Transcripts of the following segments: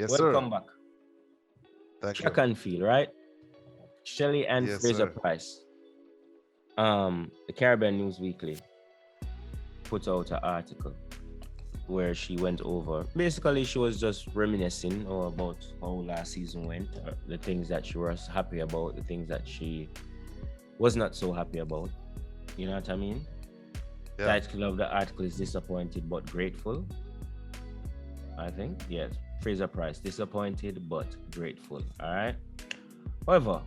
Yes, sir. Welcome back. Thank Track you. and field, right? Shelly-Ann Yes, sir. Fraser-Pryce. The Caribbean News Weekly put out an article where she went over. Basically, she was just reminiscing about how last season went, the things that she was happy about, the things that she was not so happy about. You know what I mean? Yeah. Title of the article is Disappointed but Grateful. I think, yes. Fraser-Pryce, disappointed but grateful. All right. However,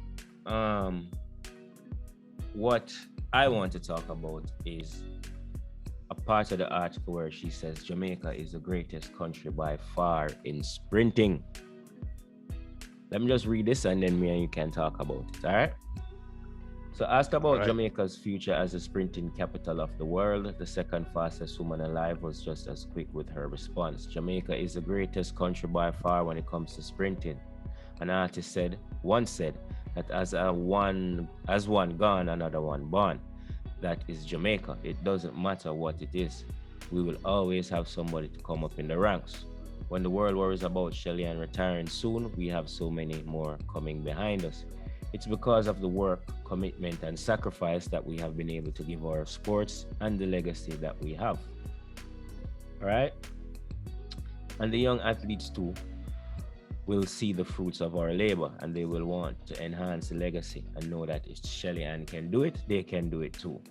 what I want to talk about is a part of the article where she says Jamaica is the greatest country by far in sprinting. Let me just read this and then me and you can talk about it. All right. So, asked All about right. Jamaica's future as the sprinting capital of the world, the second fastest woman alive was just as quick with her response. Jamaica is the greatest country by far when it comes to sprinting. An artist once said that as one gone, another one born. That is Jamaica. It doesn't matter what it is. We will always have somebody to come up in the ranks. When the world worries about Shelly-Ann retiring soon, we have so many more coming behind us. It's because of the work, commitment, and sacrifice that we have been able to give our sports and the legacy that we have. All right? And the young athletes too will see the fruits of our labor and they will want to enhance the legacy and know that if Shelly-Ann can do it, they can do it too.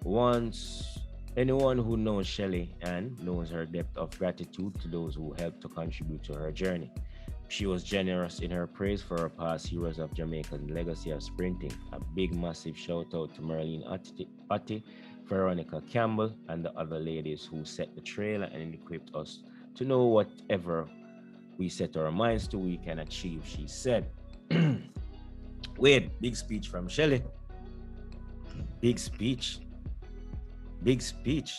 Once anyone who knows Shelly-Ann knows her depth of gratitude to those who helped to contribute to her journey. She was generous in her praise for her past heroes of Jamaica's legacy of sprinting. A big, massive shout out to Marlene Otti, Veronica Campbell, and the other ladies who set the trail and equipped us to know whatever we set our minds to, we can achieve, she said. Wait, big speech from Shelly. Big speech. Big speech.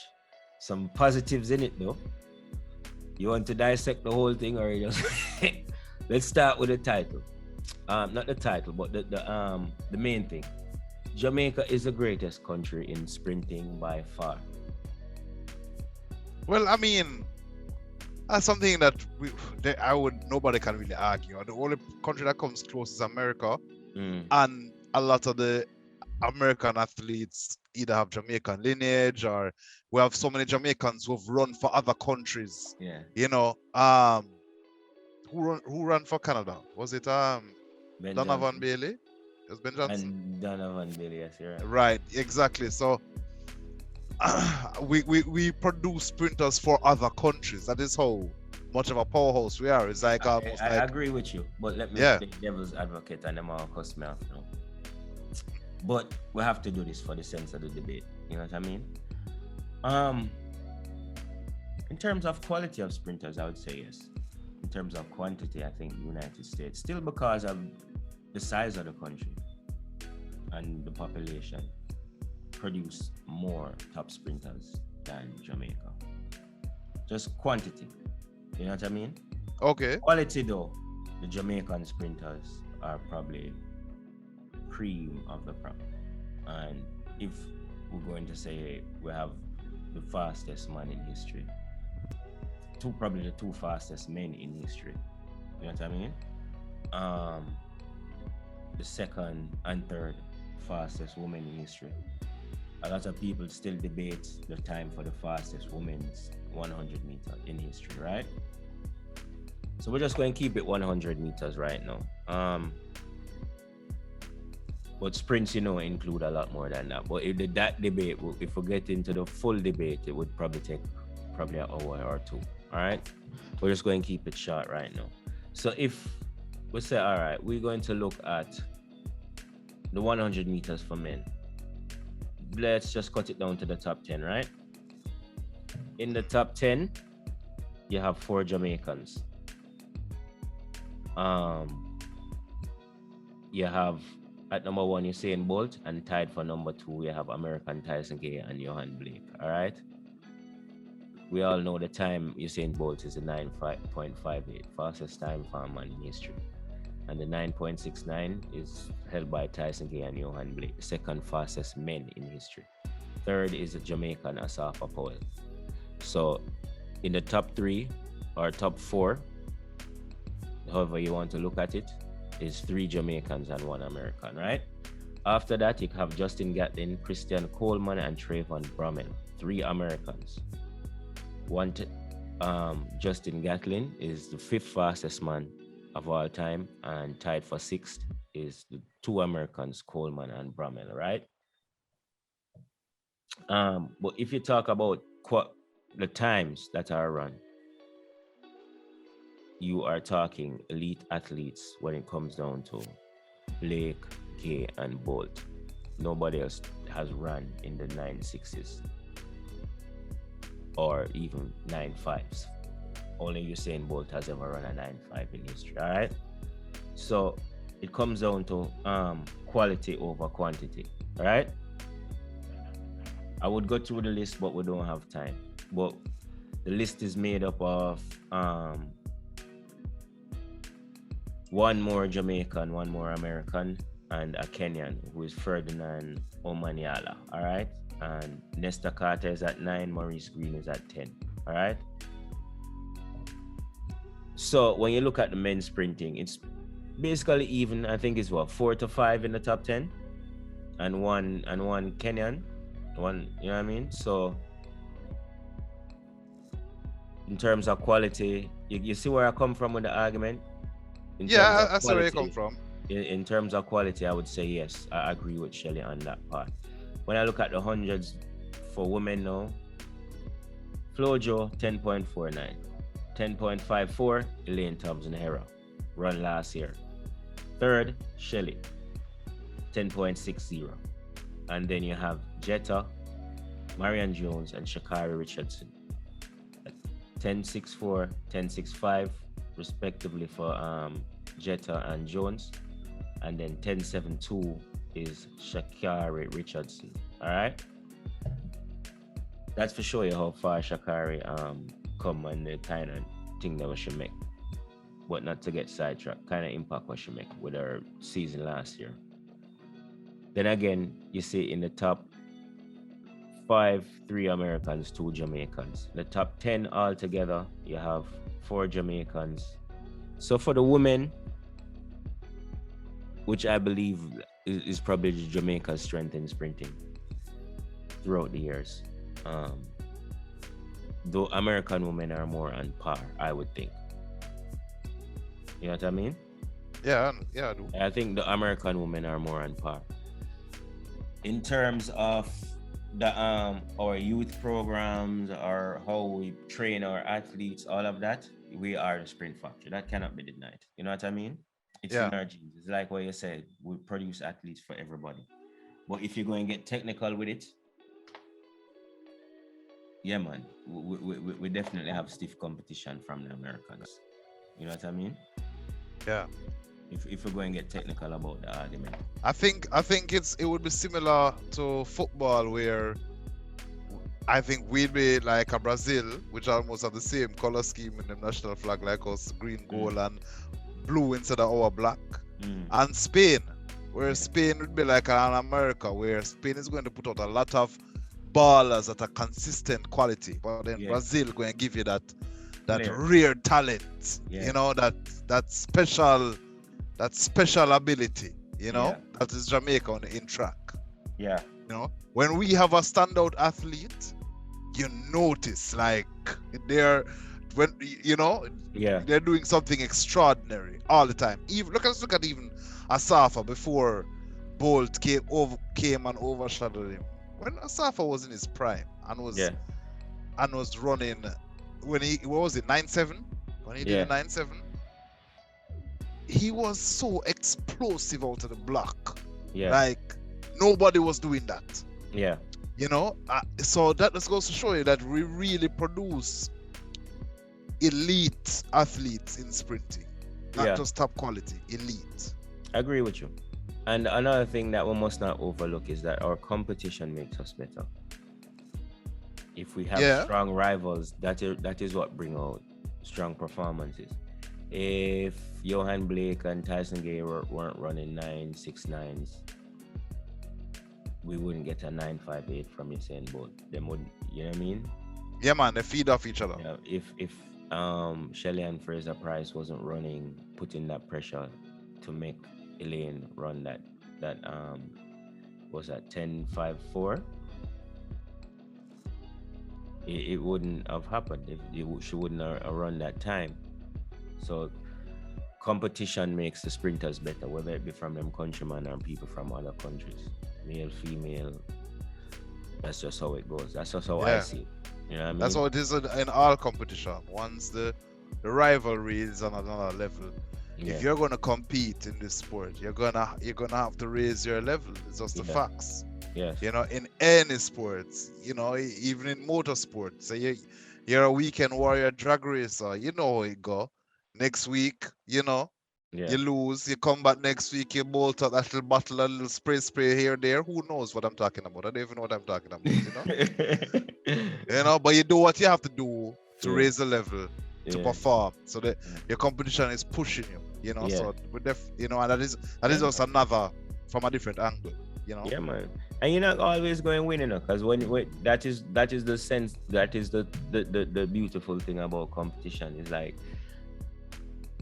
Some positives in it, though. You want to dissect the whole thing, or you just let's start with the title. Not the title, but the main thing. Jamaica is the greatest country in sprinting by far. Well, I mean, that's something that nobody can really argue. The only country that comes close is America, and a lot of the American athletes either have Jamaican lineage or we have so many Jamaicans who have run for other countries. Yeah. You know, who ran for Canada? Was it Ben Donovan Johnson. Bailey? It was Ben Johnson. And Donovan Bailey, yes, you're right. Right, exactly. So we produce sprinters for other countries. That is how much of a powerhouse we are. It's like almost I like agree with you, but let me Yeah. be devil's advocate and them all cuss me off now. But we have to do this for the sense of the debate. You know what I mean? In terms of quality of sprinters, I would say yes. In terms of quantity, I think the United States, still because of the size of the country and the population, produce more top sprinters than Jamaica. Just quantity. You know what I mean? okay. Quality though, the Jamaican sprinters are probably cream of the crop. And if we're going to say we have the fastest man in history, probably the two fastest men in history. You know what I mean? The second and third fastest woman in history. A lot of people still debate the time for the fastest women's 100 meter in history, right? So we're just going to keep it 100 meters right now. But sprints, include a lot more than that. But that debate, if we get into the full debate, it would probably take an hour or two. All right? We're just going to keep it short right now. So if we say, all right, we're going to look at the 100 meters for men. Let's just cut it down to the top 10, right? In the top 10, you have 4 Jamaicans. You have at number 1 Usain Bolt, and tied for number 2 you have American Tyson Gay and Johan Blake. All right. We all know the time Usain Bolt is a 9.58, fastest time for a man in history, and the 9.69 is held by Tyson Gay and Johan Blake, the second fastest men in history. Third is the Jamaican Asafa Powell. So in the top 3 or top 4, however you want to look at it, is 3 Jamaicans and 1 American, right? After that, you have Justin Gatlin, Christian Coleman, and Trayvon Brummel, 3 Americans. Justin Gatlin is the 5th fastest man of all time, and tied for 6th is the 2 Americans, Coleman and Brummel, right? But if you talk about the times that are run, you are talking elite athletes when it comes down to Blake, Gay, and Bolt. Nobody else has run in the 9.6s or even 9.5s. Only Usain Bolt has ever run a 9.5 in history. All right. So it comes down to quality over quantity. All right. I would go through the list, but we don't have time. But the list is made up of 1 more Jamaican, 1 more American, and a Kenyan, who is Ferdinand Omanyala. All right. And Nesta Carter is at 9, Maurice Green is at 10. All right. So when you look at the men's sprinting, it's basically even. I think it's 4 to 5 in the top 10, and one Kenyan, one. You know what I mean? So in terms of quality, you see where I come from with the argument. I see where you come from. In terms of quality, I would say yes. I agree with Shelly on that part. When I look at the hundreds for women now, Flojo 10.49. 10.54, Elaine Thompson-Herah, run last year. 3rd, Shelly, 10.60. And then you have Jetta, Marian Jones, and Sha'Carri Richardson. 10.64, 10.65, respectively for Jetta and Jones. And then 10.72 is Sha'Carri Richardson. All right? That's for sure you how far Sha'Carri come and the kind of thing that we should make, but not to get sidetracked, kind of impact we should make with our season last year. Then again, you see in the top 5, 3 Americans, 2 Jamaicans. The top 10 altogether, you have 4 Jamaicans. So for the women, which I believe is probably Jamaica's strength in sprinting throughout the years. Though American women are more on par, I would think. You know what I mean? Yeah, I do. I think the American women are more on par. In terms of the our youth programs or how we train our athletes, all of that, we are the sprint factory. That cannot be denied. You know what I mean? It's in our genes. It's like what you said, we produce athletes for everybody. But if you're going to get technical with it, yeah, man, we definitely have stiff competition from the Americans. You know what I mean? Yeah. If we're going to get technical about the argument, I think it would be similar to football, where I think we'd be like a Brazil, which almost have the same color scheme in the national flag, like us, green, gold, and blue instead of our black. And Spain, where Spain would be like an America, where Spain is going to put out a lot of ballers at a consistent quality, but then Brazil going to give you that rare talent, you know, that special ability, you know, that is Jamaica in track. Yeah. You know, when we have a standout athlete, you notice like they're doing something extraordinary all the time. Even look at even Asafa before Bolt came and overshadowed him. When Asafa was in his prime and was running, when what was it, 9.7? When he did the 9.7, he was so explosive out of the block. Yeah. Like nobody was doing that. Yeah. You know, so that just goes to show you that we really produce elite athletes in sprinting, not just top quality, elite. I agree with you. And another thing that we must not overlook is that our competition makes us better. If we have strong rivals, that is what bring out strong performances. If Johan Blake and Tyson Gay weren't running 9.69s, we wouldn't get a 9.58 from Usain Bolt. Them would, you know what I mean? Yeah, man, they feed off each other. Yeah, if Shelly-Ann Fraser-Pryce wasn't running, putting that pressure to make Elaine run that was that 10.54, it wouldn't have happened if she wouldn't have run that time. So competition makes the sprinters better, whether it be from them countrymen or people from other countries, male, female. That's just how it goes. That's just how I Yeah, see it. You know what I that's mean? how it is in all competition. Once the rivalry is on another level, Yeah, if you're gonna compete in this sport, you're gonna have to raise your level. It's just the yeah, facts. yes, In any sports, even in motorsport. Say you're a weekend warrior drag racer, you know how it go. Next week, yeah. you lose, you come back next week, you bolt out that little bottle, a little spray here, there. Who knows what I'm talking about? I don't even know what I'm talking about. But you do what you have to do to Yeah, raise the level, to yeah, perform, so that yeah, your competition is pushing you. yeah, So and that is yeah, just another from a different angle. yeah, man. And you're not always going winning, because when that is the sense, that is the beautiful thing about competition. Is like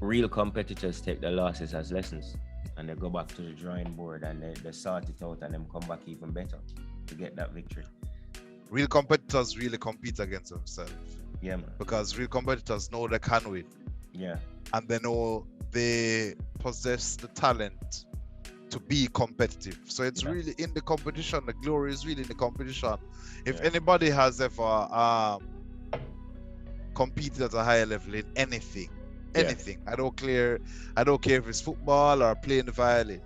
real competitors take the losses as lessons, and they go back to the drawing board, and they sort it out, and then come back even better to get that victory. Real competitors really compete against themselves Yeah, man. because real competitors know they can win, Yeah, and they know they possess the talent to be competitive. So it's yeah, really in the competition. The glory is really in the competition. If yeah, anybody has ever competed at a higher level in anything, yeah, I don't care if it's football or playing the violin.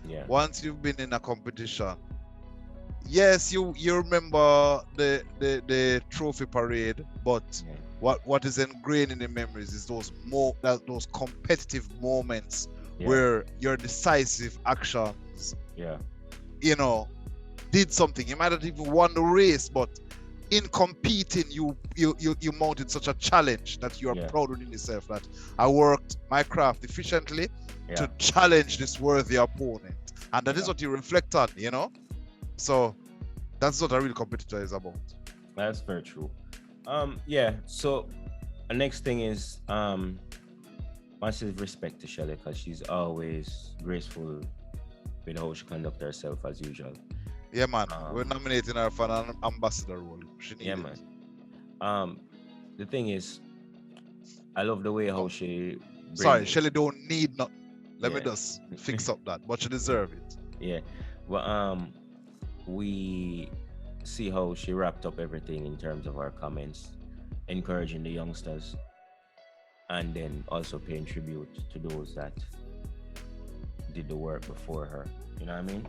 yeah, Once you've been in a competition, yes, you remember the trophy parade, but yeah, what is ingrained in the memories is those competitive moments yeah, where your decisive actions, yeah, you know, did something. You might not even won the race, but in competing, you mounted such a challenge that you are yeah, proud within yourself that I worked my craft efficiently yeah, to challenge this worthy opponent, and that is yeah. what you reflect on. So that's what a real competitor is about. That's very true. Yeah. So the next thing is massive respect to Shelly, because she's always graceful with how she conduct herself as usual. Yeah, man. We're Um, nominating her for an ambassador role. She yeah, need man. it. Um, the thing is, I love the way Oh, how she sorry, bring, Shelly don't need nothing. Let me yeah, just fix up that, but she deserve it. yeah. Well, we see how she wrapped up everything in terms of our comments, encouraging the youngsters, and then also paying tribute to those that did the work before her. You know what I mean?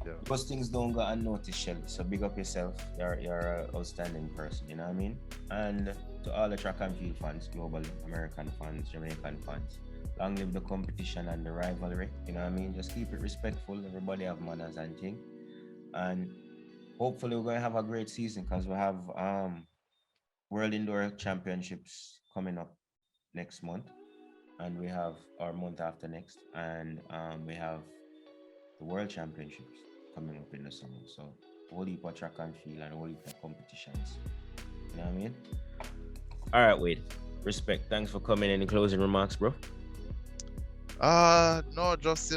Yeah. Those things don't go unnoticed, Shelly. So big up yourself. You're an outstanding person. You know what I mean? And to all the track and field fans, global American fans, Jamaican fans, long live the competition and the rivalry. You know what I mean? Just keep it respectful. Everybody have manners and thing. And hopefully we're gonna have a great season, because we have World Indoor Championships coming up next month, and we have our month after next, and we have the World Championships coming up in the summer. So a whole heap of track and field and a whole heap of competitions. You know what I mean? All right, Wade. Respect. Thanks for coming in. Closing remarks, bro. No, just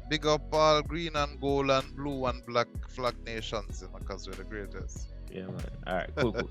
big up all green and gold and blue and black flag nations, because we're the greatest. Yeah, man. All right, cool.